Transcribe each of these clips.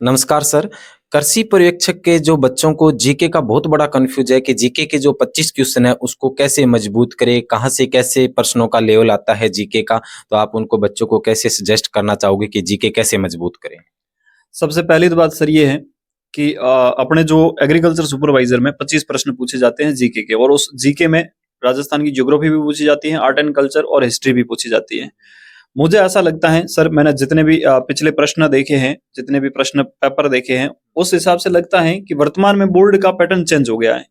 नमस्कार सर। कृषि पर्यवेक्षक के जो बच्चों को जीके का बहुत बड़ा कन्फ्यूज है कि जीके के जो 25 क्वेश्चन है उसको कैसे मजबूत करें, कहाँ से कैसे प्रश्नों का लेवल आता है जीके का, तो आप उनको बच्चों को कैसे सजेस्ट करना चाहोगे कि जीके कैसे मजबूत करें? सबसे पहली तो बात सर ये है कि अपने जो एग्रीकल्चर सुपरवाइजर में 25 प्रश्न पूछे जाते हैं जीके के, और उस जीके में राजस्थान की ज्योग्राफी भी पूछी जाती है, आर्ट एंड कल्चर और हिस्ट्री भी पूछी जाती है। मुझे ऐसा लगता है सर, मैंने जितने भी पिछले प्रश्न देखे हैं, जितने भी प्रश्न पेपर देखे हैं, उस हिसाब से लगता है कि वर्तमान में बोर्ड का पैटर्न चेंज हो गया है।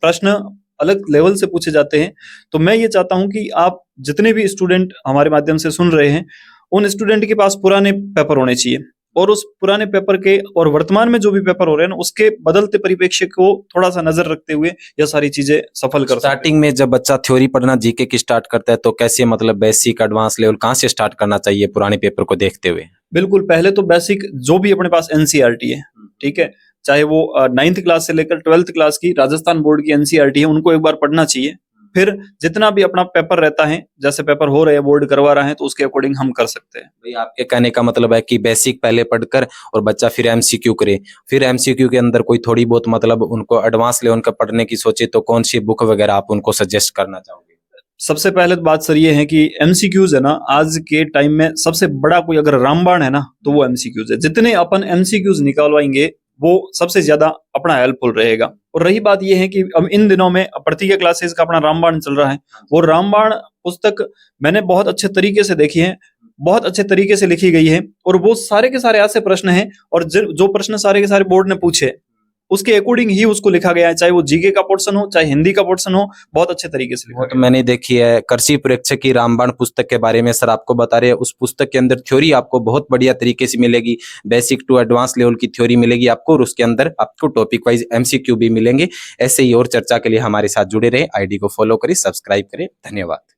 प्रश्न अलग लेवल से पूछे जाते हैं। तो मैं ये चाहता हूं कि आप जितने भी स्टूडेंट हमारे माध्यम से सुन रहे हैं, उन स्टूडेंट के पास पुराने पेपर होने चाहिए, और उस पुराने पेपर के और वर्तमान में जो भी पेपर हो रहे हैं ना, उसके बदलते परिप्रेक्ष्य को थोड़ा सा नजर रखते हुए यह सारी चीजें सफल कर सकते हैं। स्टार्टिंग में जब बच्चा थ्योरी पढ़ना जीके की स्टार्ट करता है तो कैसे, मतलब बेसिक एडवांस लेवल कहाँ से स्टार्ट करना चाहिए पुराने पेपर को देखते हुए? बिल्कुल, पहले तो बेसिक जो भी अपने पास एनसीईआरटी है, ठीक है, चाहे वो 9th क्लास से लेकर 12th क्लास की राजस्थान बोर्ड की एनसीईआरटी है, उनको एक बार पढ़ना चाहिए। फिर जितना भी अपना पेपर रहता है, जैसे पेपर हो रहे हैं, बोर्ड करवा रहा है, तो उसके अकॉर्डिंग हम कर सकते हैं। भाई आपके कहने का मतलब है कि बेसिक पहले पढ़कर और बच्चा फिर एमसीक्यू करे, फिर एमसीक्यू के अंदर कोई थोड़ी बहुत मतलब उनको एडवांस लेवल का पढ़ने की सोचे तो कौन सी बुक वगैरह आप उनको सजेस्ट करना चाहोगे? सबसे पहले तो बात सर ये है कि एमसीक्यूज है ना, आज के टाइम में सबसे बड़ा कोई अगर रामबाण है ना, तो वो एमसीक्यूज है। जितने अपन एमसीक्यूज निकालवाएंगे वो सबसे ज्यादा अपना हेल्पफुल रहेगा। और रही बात ये है कि अब इन दिनों में प्रतिज्ञा क्लासेस का अपना रामबाण चल रहा है, वो रामबाण पुस्तक मैंने बहुत अच्छे तरीके से देखी है, बहुत अच्छे तरीके से लिखी गई है, और वो सारे के सारे ऐसे प्रश्न हैं, और जो प्रश्न सारे के सारे बोर्ड ने पूछे उसके अकॉर्डिंग ही उसको लिखा गया है, चाहे वो जीके का पोर्शन हो, चाहे हिंदी का पोर्शन हो, बहुत अच्छे तरीके से लिखा वो तो मैंने देखी है कृषि पर्यवेक्षक की रामबाण पुस्तक के बारे में सर आपको बता रहे हैं। उस पुस्तक के अंदर थ्योरी आपको बहुत बढ़िया तरीके से मिलेगी, बेसिक टू एडवांस लेवल की थ्योरी मिलेगी आपको, और उसके अंदर आपको टॉपिक वाइज एमसीक्यू भी मिलेंगे। ऐसे ही और चर्चा के लिए हमारे साथ जुड़े रहे, आईडी को फॉलो करें, सब्सक्राइब करें। धन्यवाद।